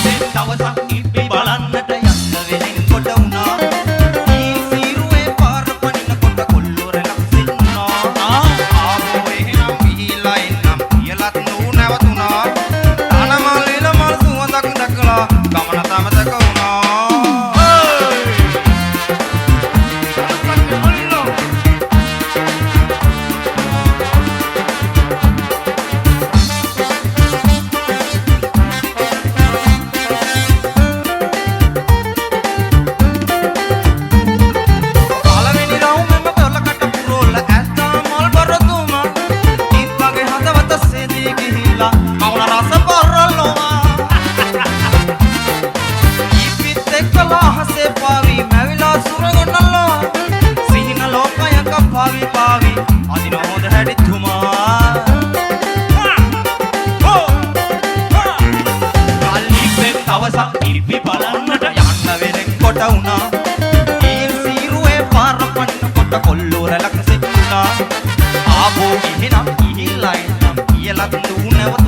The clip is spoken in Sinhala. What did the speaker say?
දවසක් ඉබ්බේ බලන්නට යන්න වෙලෙන්කොට වුණා. ඊ සීරුවේ පාර පනිනකොට කොල්ලොරලක් සින්නා. ආපෝ එහෙනම් ගිහිලා එන්නම් කියලාත් නෝ නැවතුණා. තනමල් ඉලමල් සුවඳක් දැකලා ගමන තමතක වුණා. ඉබ්බේ බලන්නට යන්න වෙලෙන්කොට වුණා. ඊ සීරුවේ පාර පනිනකොට කොල්ලොරලක් සින්නා. ආපෝ එහෙනම් ගිහිල්ලා එන්නම් කියලාත් නෝ නැවතුණා.